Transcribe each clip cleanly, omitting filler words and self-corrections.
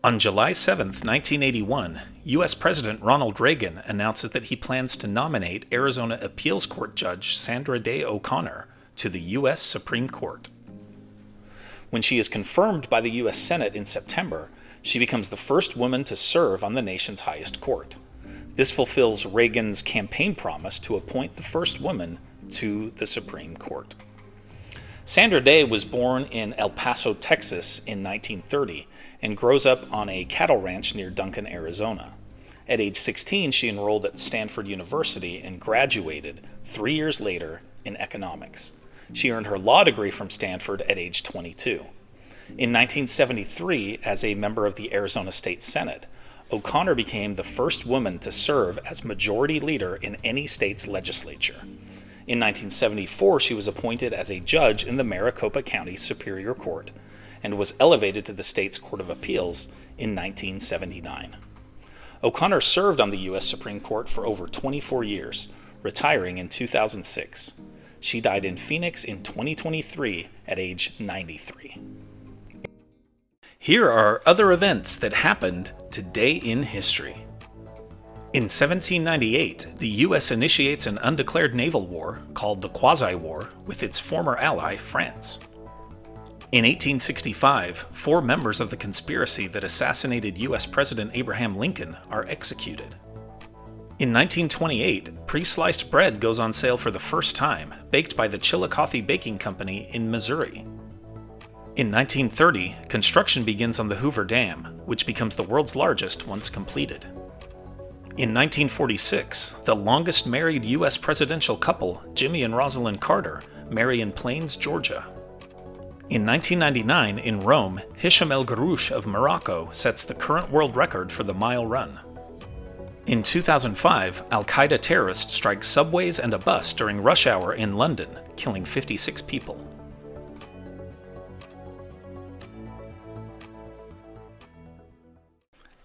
On July 7, 1981, U.S. President Ronald Reagan announces that he plans to nominate Arizona Appeals Court Judge Sandra Day O'Connor to the U.S. Supreme Court. When she is confirmed by the U.S. Senate in September, she becomes the first woman to serve on the nation's highest court. This fulfills Reagan's campaign promise to appoint the first woman to the Supreme Court. Sandra Day was born in El Paso, Texas in 1930 and grows up on a cattle ranch near Duncan, Arizona. At age 16, she enrolled at Stanford University and graduated 3 years later in economics. She earned her law degree from Stanford at age 22. In 1973, as a member of the Arizona State Senate, O'Connor became the first woman to serve as majority leader in any state's legislature. In 1974, she was appointed as a judge in the Maricopa County Superior Court and was elevated to the state's Court of Appeals in 1979. O'Connor served on the U.S. Supreme Court for over 24 years, retiring in 2006. She died in Phoenix in 2023 at age 93. Here are other events that happened today in history. In 1798, the U.S. initiates an undeclared naval war called the Quasi-War with its former ally, France. In 1865, 4 members of the conspiracy that assassinated U.S. President Abraham Lincoln are executed. In 1928, pre-sliced bread goes on sale for the first time, baked by the Chillicothe Baking Company in Missouri. In 1930, construction begins on the Hoover Dam, which becomes the world's largest once completed. In 1946, the longest married U.S. presidential couple, Jimmy and Rosalind Carter, marry in Plains, Georgia. In 1999, in Rome, Hisham El Garouche of Morocco sets the current world record for the mile run. In 2005, Al-Qaeda terrorists strike subways and a bus during rush hour in London, killing 56 people.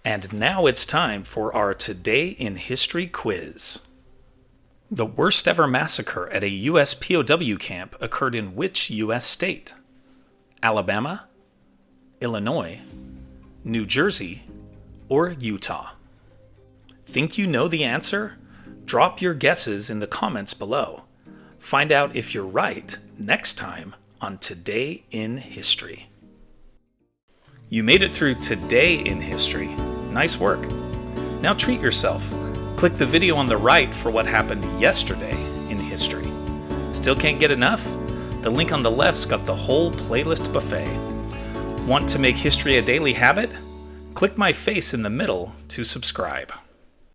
And now it's time for our Today in History quiz. The worst ever massacre at a U.S. POW camp occurred in which U.S. state? Alabama, Illinois, New Jersey, or Utah? Think you know the answer? Drop your guesses in the comments below. Find out if you're right next time on Today in History. You made it through Today in History. Nice work. Now treat yourself. Click the video on the right for what happened yesterday in history. Still can't get enough? The link on the left's got the whole playlist buffet. Want to make history a daily habit? Click my face in the middle to subscribe.